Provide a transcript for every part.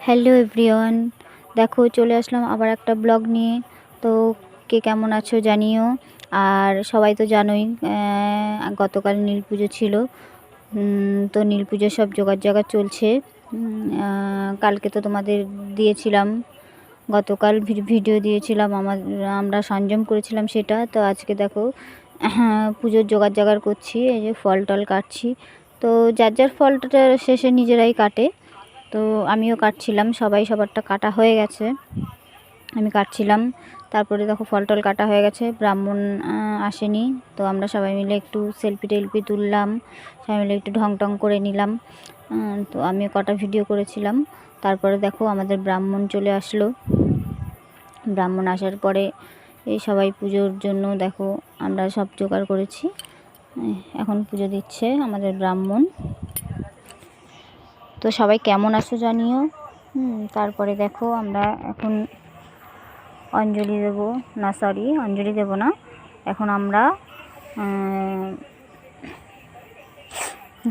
Hello everyone, দেখো চলে আসলাম আবার একটা ব্লগ নিয়ে। তো কে কেমন আছো জানিও। আর সবাই তো জানোই গতকাল নীল পুজো ছিল। তো নীল পুজোর সব জোগাড় চলছে। কালকে তো তোমাদের দিয়েছিলাম, গতকাল ভিডিও দিয়েছিলাম, আমরা সংযম করেছিলাম সেটা। তো আজকে দেখো পুজোর জোগাড় করছি, এই যে ফল টল কাটছি। তো যার ফলটা শেষে নিজেরাই কাটে, তো আমিও কাটছিলাম। সবাই সবারটা কাটা হয়ে গেছে, আমি কাটছিলাম। তারপরে দেখো ফল টল কাটা হয়ে গেছে, ব্রাহ্মণ আসেনি। তো আমরা সবাই মিলে একটু সেলফি টেলফি তুললাম, সবাই মিলে একটু ঢং টং করে নিলাম। তো আমিও কটা ভিডিও করেছিলাম। তারপরে দেখো আমাদের ব্রাহ্মণ চলে আসলো। ব্রাহ্মণ আসার পরে এই সবাই পুজোর জন্য দেখো আমরা সব জোগাড় করেছি। এখন পুজো দিচ্ছে আমাদের ব্রাহ্মণ। তো সবাই কেমন আছো জানিও। তারপরে দেখো আমরা এখন অঞ্জলি দেব না, সরি অঞ্জলি দেব না, এখন আমরা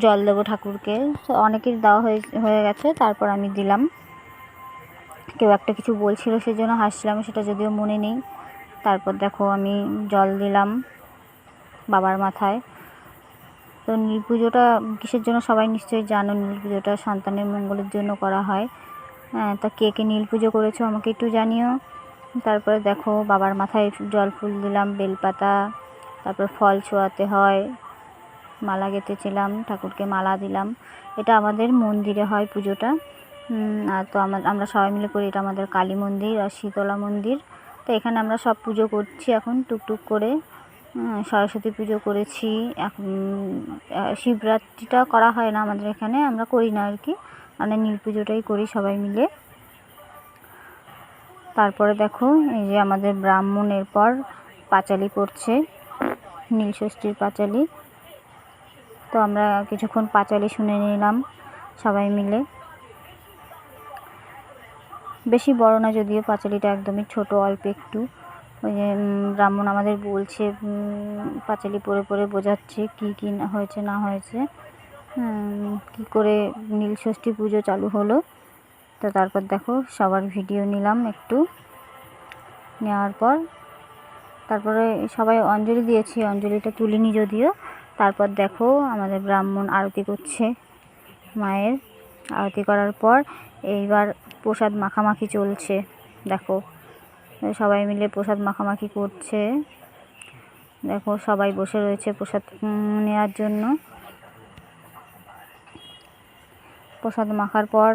জল দেবো ঠাকুরকে। তো অনেকের দেওয়া হয়ে গেছে, তারপর আমি দিলাম। কেউ একটা কিছু বলছিল সেজন্য হাসছিলাম, সেটা যদিও মনে নেই। তারপর দেখো আমি জল দিলাম বাবার মাথায়। তো নীল পুজোটা কিসের জন্য সবাই নিশ্চয়ই জানো, নীল পুজোটা সন্তানের মঙ্গলের জন্য করা হয়। তা কে কে নীল পুজো করেছো আমাকে একটু জানিও। তারপরে দেখো বাবার মাথায় জল ফুল দিলাম, বেলপাতা, তারপর ফল ছোঁয়াতে হয়, মালা গেঁথেছিলাম, ঠাকুরকে মালা দিলাম। এটা আমাদের মন্দিরে হয় পুজোটা। আর তো আমরা সবাই মিলে করি। এটা আমাদের কালী মন্দির আর শীতলা মন্দির। তো এখানে আমরা সব পুজো করছি এখন টুকটুক করে। সরস্বতী পুজো করেছি। এখন শিবরাত্রিটা করা হয় না আমাদের এখানে, আমরা করি না আর কি, আমরা নীল পুজোটাই করি সবাই মিলে। তারপরে দেখো এই যে আমাদের ব্রাহ্মণের পর পাঁচালি পড়ছে, নীল ষষ্ঠীর পাঁচালি। তো আমরা কিছুক্ষণ পাঁচালি শুনে নিলাম সবাই মিলে। বেশি বড় না যদিও, পাঁচালিটা একদমই ছোট, অল্প একটু। ওই যে ব্রাহ্মণ আমাদের বলছে, পাঁচালি পড়ে পড়ে বোঝাচ্ছে কী কী হয়েছে না হয়েছে, কী করে নীল ষষ্ঠী পুজো চালু হলো। তো তারপর দেখো সবার ভিডিও নিলাম একটু, নেওয়ার পর তারপরে সবাই অঞ্জলি দিয়েছি, অঞ্জলিটা তুলিনি যদিও। তারপর দেখো আমাদের ব্রাহ্মণ আরতি করছে, মায়ের আরতি করার পর এইবার প্রসাদ মাখামাখি চলছে। দেখো সবাই মিলে প্রসাদ মাখামাখি করছে। দেখো সবাই বসে রয়েছে প্রসাদ নেওয়ার জন্য। প্রসাদ মাখার পর